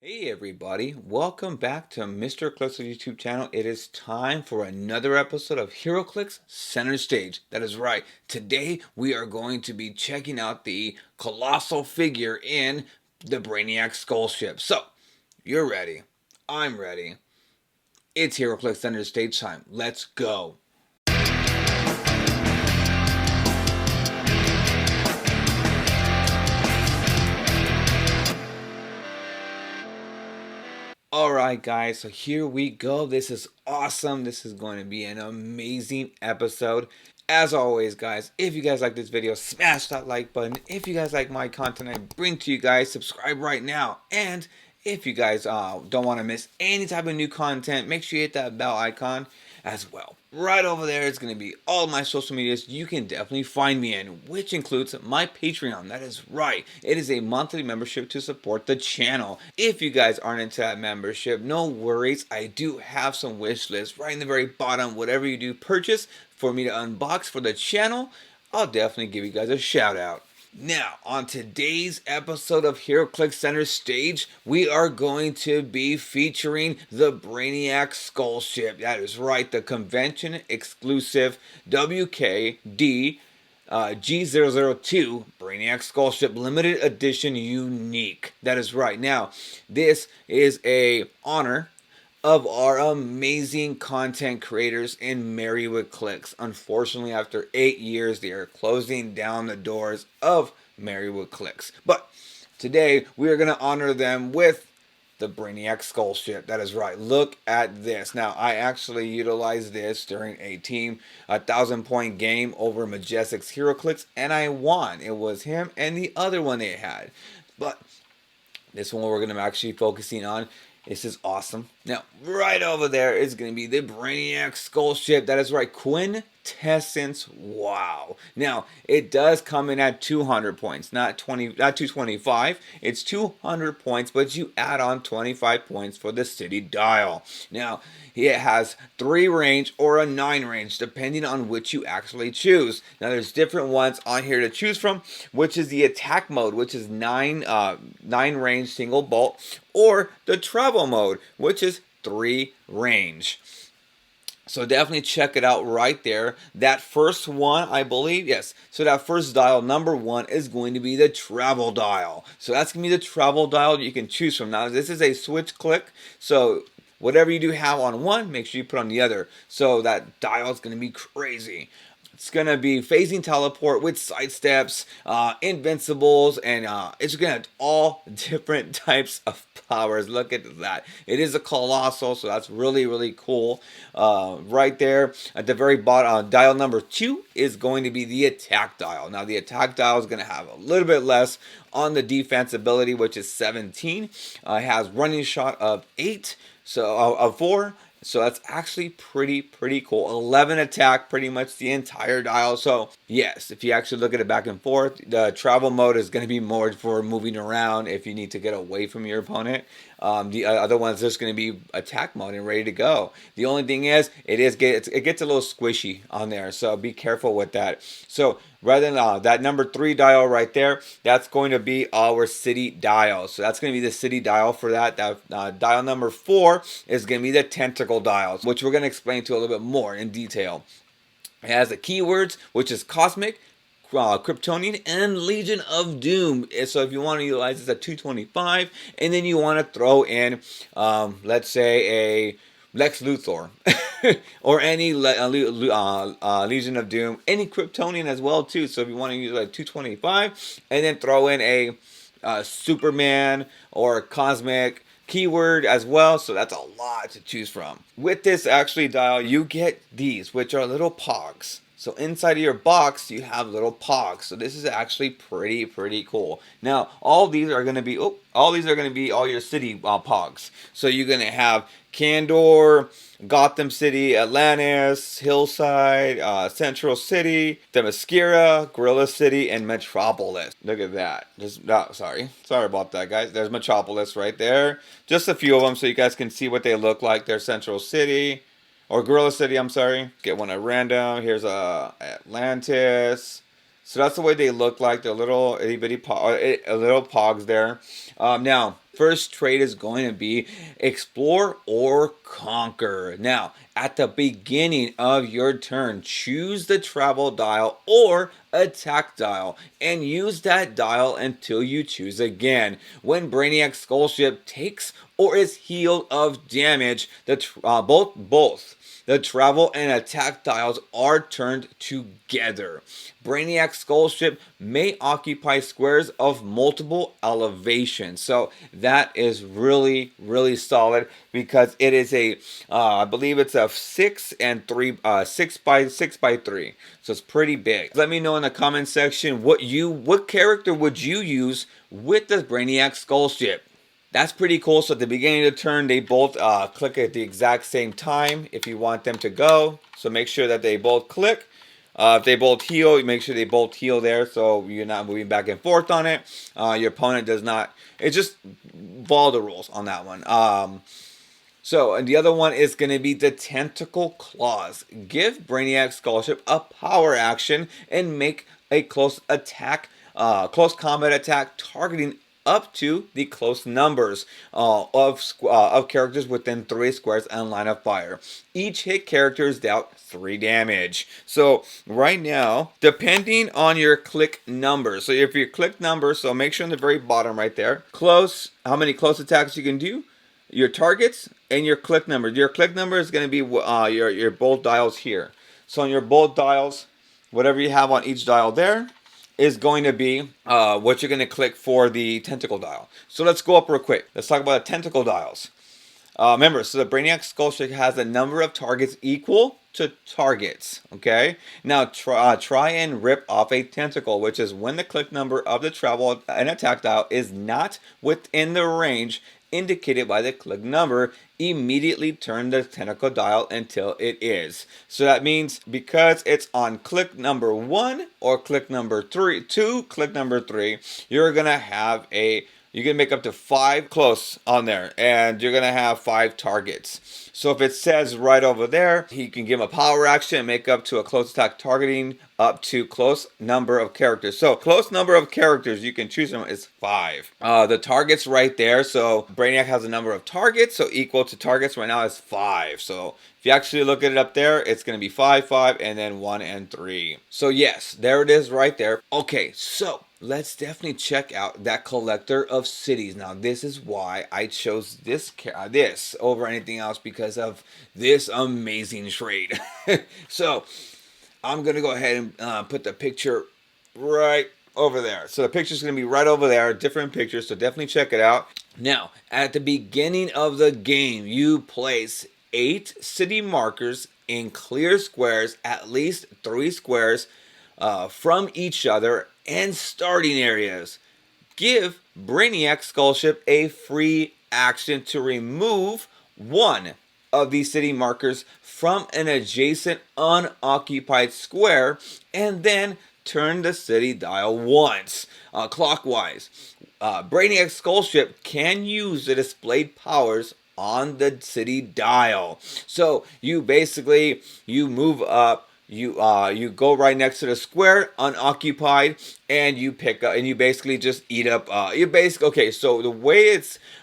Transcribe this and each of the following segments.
Hey everybody, welcome back to mrclixso YouTube channel. It is time for another episode of Heroclix Center Stage. That is right, today we are going to be checking out the colossal figure in the Brainiac Skull Ship. So, you're ready, I'm ready, it's Heroclix Center Stage time, let's go! Alright guys, so here we go. This is awesome. This is going to be an amazing episode. As always guys, if you guys like this video, smash that like button. If you guys like my content I bring to you guys, subscribe right now. And if you guys don't want to miss any type of new content, make sure you hit that bell icon as well. Right over there is going to be all my social medias you can definitely find me in, which includes my Patreon. That is right, it is a monthly membership to support the channel. If you guys aren't into that membership, no worries, I do have some wish lists right in the very bottom. Whatever you do purchase for me to unbox for the channel, I'll definitely give you guys a shout out. Now, on today's episode of Heroclix Center Stage, we are going to be featuring the Brainiac Skull Ship. That is right, the convention exclusive WKD G002 Brainiac Skull Ship limited edition unique. That is right. Now, this is a honor of our amazing content creators in Wizkids. Unfortunately, after 8 years, they are closing down the doors of Wizkids. But today, we are going to honor them with the Brainiac Skull Ship. That is right. Look at this. Now, I actually utilized this during a team 1,000-point game over Wizkids Heroclix, and I won. It was him and the other one they had. But this one we're going to be actually focusing on. This is awesome. Now, right over there is going to be the Brainiac Skull Ship. That is right, quintessence. Wow. Now, it does come in at 200 points, not 225. It's 200 points, but you add on 25 points for the city dial. Now, it has 3 range or a 9 range, depending on which you actually choose. Now, there's different ones on here to choose from, which is the attack mode, which is 9 range single bolt, or the travel mode, which is 3 range. So definitely check it out right there. That first one, I believe, yes. So that first dial, number 1, is going to be the travel dial. So that's going to be the travel dial you can choose from. Now, this is a switch click. So whatever you do have on one, make sure you put on the other. So that dial is going to be crazy. It's going to be phasing teleport with sidesteps, invincibles, and it's going to have all different types of powers. Look at that. It is a colossal, so that's really, really cool. Right there at the very bottom, dial number 2 is going to be the attack dial. Now, the attack dial is going to have a little bit less on the defense ability, which is 17. It has running shot of 8, so of 4. So that's actually pretty cool. 11 attack, pretty much the entire dial. So yes, if you actually look at it back and forth, the travel mode is going to be more for moving around if you need to get away from your opponent. The other one's just going to be attack mode and ready to go. The only thing is, it gets a little squishy on there, so be careful with that. So rather than that number 3 dial right there, that's going to be our city dial. So that's going to be the city dial for that. Dial number 4 is going to be the tentacle dials, which we're going to explain to a little bit more in detail. It has the keywords, which is cosmic, Kryptonian, and Legion of Doom. So if you want to utilize this at 225, and then you want to throw in, let's say, a Lex Luthor, or any Legion of Doom, any Kryptonian as well too. So if you want to use like 225, and then throw in a Superman or a Cosmic keyword as well, so that's a lot to choose from. With this actually dial, you get these, which are little pogs. So inside of your box, you have little pogs. So this is actually pretty cool. Now, all these are going to be all your city pogs. So you're going to have Candor, Gotham City, Atlantis, Hillside, Central City, Themyscira, Gorilla City, and Metropolis. Look at that. Sorry about that, guys. There's Metropolis right there. Just a few of them so you guys can see what they look like. There's Central City. Or Gorilla City, I'm sorry. Get one at random. Here's Atlantis. So that's the way they look like. They're little itty bitty little pogs there. Now, First trait is going to be explore or conquer. Now, at the beginning of your turn, choose the travel dial or attack dial and use that dial until you choose again. When Brainiac Skull Ship takes or is healed of damage, both the travel and attack dials are turned together. Brainiac Skull Ship may occupy squares of multiple elevations. So that is really, really solid because it is I believe it's a 6x3. So it's pretty big. Let me know in the comment section what character would you use with the Brainiac Skull Ship. That's pretty cool. So at the beginning of the turn, they both click at the exact same time if you want them to go. So make sure that they both click. If they both heal, you make sure they both heal there so you're not moving back and forth on it. Your opponent does not. It's just follow the rules on that one. And the other one is going to be the Tentacle Claws. Give Brainiac Skull Ship a power action and make a close combat attack targeting up to the close numbers of characters within 3 squares and line of fire. Each hit character is dealt 3 damage. So right now, depending on your click number, so if your click number, so make sure on the very bottom right there, how many close attacks you can do, your targets, and your click number. Your click number is going to be your bolt dials here. So on your bolt dials, whatever you have on each dial there, is going to be what you're going to click for the tentacle dial. So let's go up real quick. Let's talk about the tentacle dials. Remember, so the Brainiac Skull Ship has a number of targets equal to targets. Okay. Now try and rip off a tentacle, which is when the click number of the travel and attack dial is not within the range indicated by the click number. Immediately turn the tentacle dial until it is. So that means because it's on click number 1 or click number 3, click number 3, you're gonna have you can make up to 5 close on there, and you're gonna have 5 targets. So if it says right over there, he can give him a power action and make up to a close attack targeting up to close number of characters. So close number of characters you can choose from is 5. The targets right there. So Brainiac has a number of targets, so equal to targets right now is 5. So if you actually look at it up there, it's going to be 5, 5, and then 1 and 3. So yes, there it is right there. Okay, so let's definitely check out that collector of cities. Now, this is why I chose this over anything else, because of this amazing trade. So I'm going to go ahead and put the picture right over there. So the picture's going to be right over there, different pictures, so definitely check it out. Now, at the beginning of the game, you place 8 city markers in clear squares, at least 3 squares from each other and starting areas. Give Brainiac Skull Ship a free action to remove one of these city markers from an adjacent unoccupied square and then turn the city dial once clockwise. Brainiac Skull Ship can use the displayed powers on the city dial. So you move up, you go right next to the square unoccupied, and you pick up and you basically just eat up so the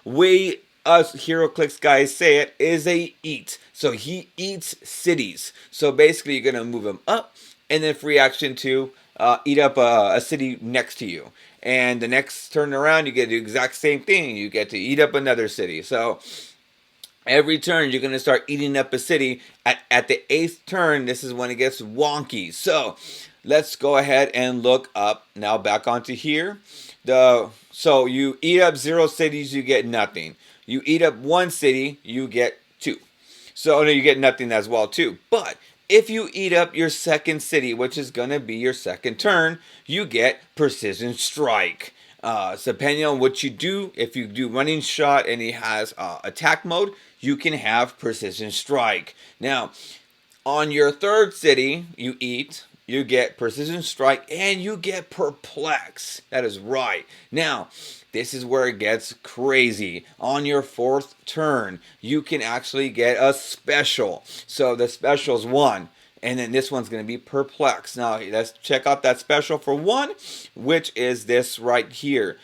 way us Heroclix guys say it is a eat. So he eats cities. So basically you're gonna move him up and then free action to eat up a city next to you. And the next turn around you get the exact same thing. You get to eat up another city. So every turn you're going to start eating up a city. At the 8th turn, this is when it gets wonky. So let's go ahead and look up now back onto here. So you eat up 0 cities, you get nothing. You eat up 1 city, you get 2. So no, you get nothing as well too. But if you eat up your 2nd city, which is going to be your 2nd turn, you get Precision Strike. So depending on what you do, if you do running shot and he has attack mode, you can have Precision Strike. Now, on your 3rd city, you get Precision Strike, and you get Perplex. That is right. Now, this is where it gets crazy. On your 4th turn, you can actually get a special. So the special's 1. And then this one's going to be Perplex. Now, let's check out that special for 1, which is this right here.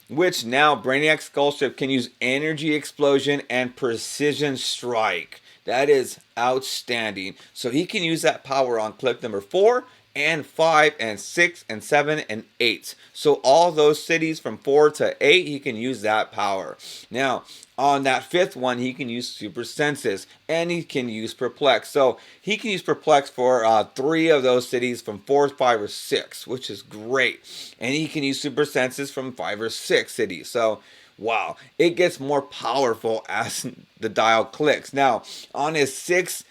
which now Brainiac Skull Ship can use energy explosion and precision strike. That is outstanding. So he can use that power on click number 4 and 5 and 6 and 7 and 8. So all those cities from 4 to 8, he can use that power. Now, on that 5th one, he can use super senses and he can use perplex. So he can use perplex for 3 of those cities from 4, 5, or 6, which is great. And he can use super senses from 5 or 6 cities. So wow, it gets more powerful as the dial clicks. Now, on his 6th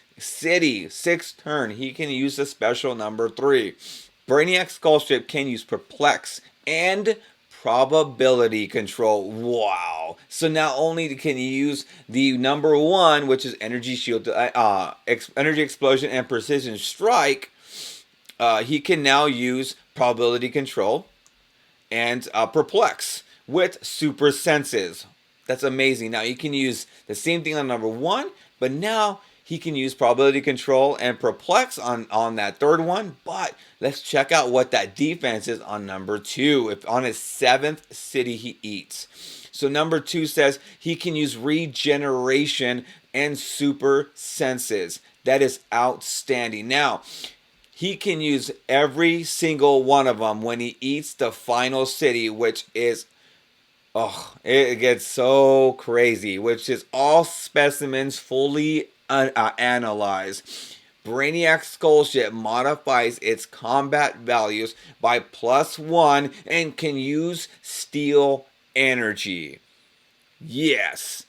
turn, he can use the special number 3. Brainiac Skull Ship can use perplex and probability control. Wow. So not only can he use the number 1, which is energy shield, energy explosion and precision strike, he can now use probability control and perplex with super senses. That's amazing. Now you can use the same thing on number 1, but now he can use probability control and perplex on that 3rd one. But let's check out what that defense is on number 2. If on his 7th city he eats. So number 2 says he can use regeneration and super senses. That is outstanding. Now, he can use every single one of them when he eats the final city, which is, oh, it gets so crazy, which is all specimens fully analyzed. Brainiac Skull Ship modifies its combat values by +1 and can use steel energy. Yes.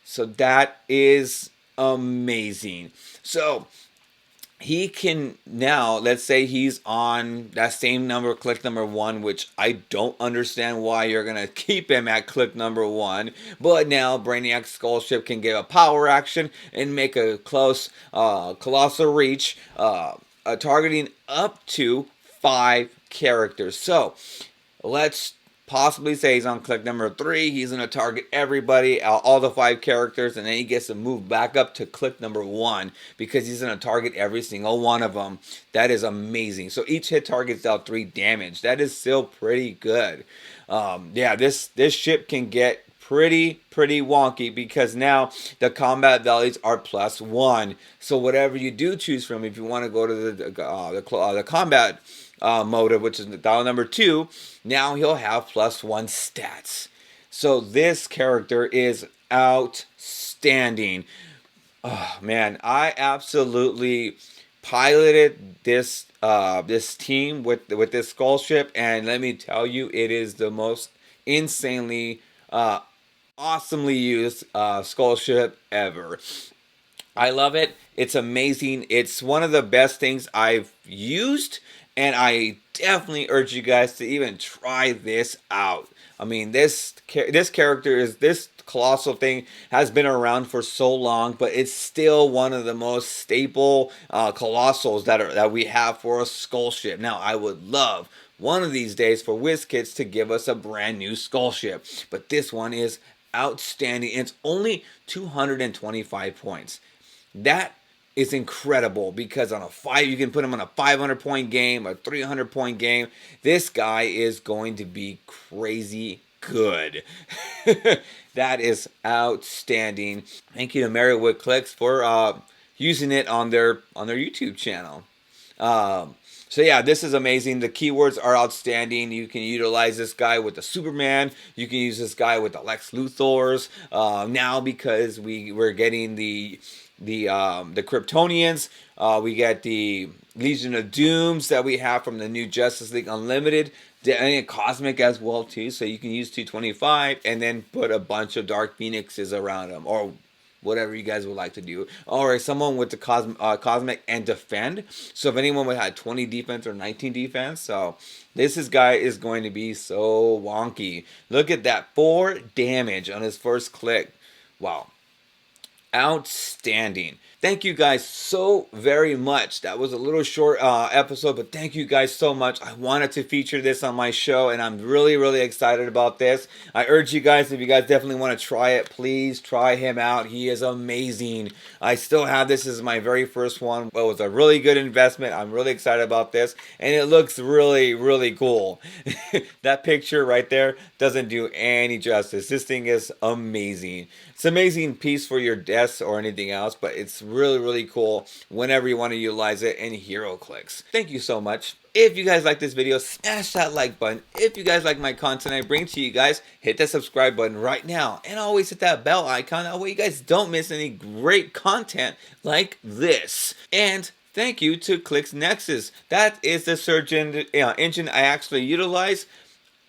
So that is amazing. So he can now, let's say he's on that same number, click number 1, which I don't understand why you're going to keep him at click number 1. But now Brainiac Skull Ship can give a power action and make a close colossal reach, targeting up to 5 characters. So let's possibly say he's on click number 3. He's going to target everybody, all the 5 characters, and then he gets to move back up to click number 1 because he's going to target every single one of them. That is amazing. So each hit targets out 3 damage. That is still pretty good. Yeah, this ship can get pretty wonky because now the combat values are +1. So whatever you do choose from, if you want to go to the combat motive, which is dial number 2, now he'll have +1 stats. So this character is outstanding. Oh man, I absolutely piloted this team with this Skull Ship, and let me tell you, it is the most insanely awesomely used Skull Ship ever. I love it. It's amazing. It's one of the best things I've used, and I definitely urge you guys to even try this out. I mean, this character is, this colossal thing has been around for so long, but it's still one of the most staple colossals that we have for a Skull Ship. Now, I would love one of these days for Wizkids to give us a brand new Skull Ship, but this one is outstanding. It's only 225 points. That is incredible because on you can put him on a 500 point game, a 300 point game. This guy is going to be crazy good. That is outstanding. Thank you to mrclixso for using it on their YouTube channel. So yeah, this is amazing. The keywords are outstanding. You can utilize this guy with the Superman. You can use this guy with the Lex Luthors. Now because we're getting the Kryptonians, we get the Legion of Dooms that we have from the new Justice League Unlimited, and Cosmic as well too. So you can use 225 and then put a bunch of Dark Phoenixes around them, or whatever you guys would like to do. Or someone with the Cosmic and Defend. So if anyone would have 20 defense or 19 defense. So this guy is going to be so wonky. Look at that, 4 damage on his first click. Wow. Outstanding. Thank you guys so very much. That was a little short episode, but thank you guys so much. I wanted to feature this on my show, and I'm really, really excited about this. I urge you guys, if you guys definitely want to try it, please try him out. He is amazing. I still have this as my very first one. It was a really good investment. I'm really excited about this, and it looks really, really cool. That picture right there doesn't do any justice. This thing is amazing. It's an amazing piece for your desk or anything else, but it's really, really cool whenever you want to utilize it in Heroclix. Thank you so much. If you guys like this video, smash that like button. If you guys like my content I bring to you guys, hit that subscribe button right now. And always hit that bell icon. That way you guys don't miss any great content like this. And thank you to ClixNexus. That is the search engine I actually utilize.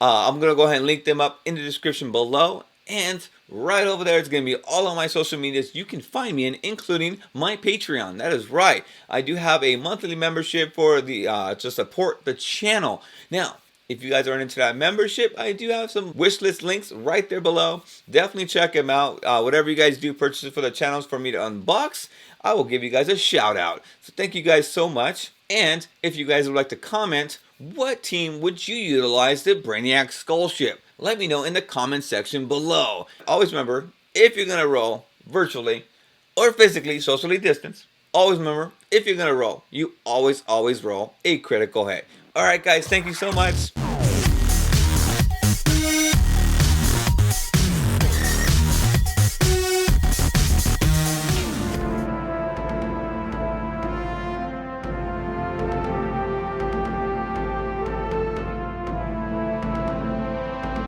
I'm going to go ahead and link them up in the description below. And right over there, it's going to be all on my social medias you can find me in, including my Patreon. That is right. I do have a monthly membership for the to support the channel. Now, if you guys aren't into that membership, I do have some wishlist links right there below. Definitely check them out. Whatever you guys do purchases for the channels for me to unbox, I will give you guys a shout out. So thank you guys so much. And if you guys would like to comment, what team would you utilize the Brainiac Skull Ship? Let me know in the comment section below. Always remember, if you're going to roll virtually or physically, socially distanced, always remember, if you're going to roll, you always roll a critical hit. Alright guys, thank you so much.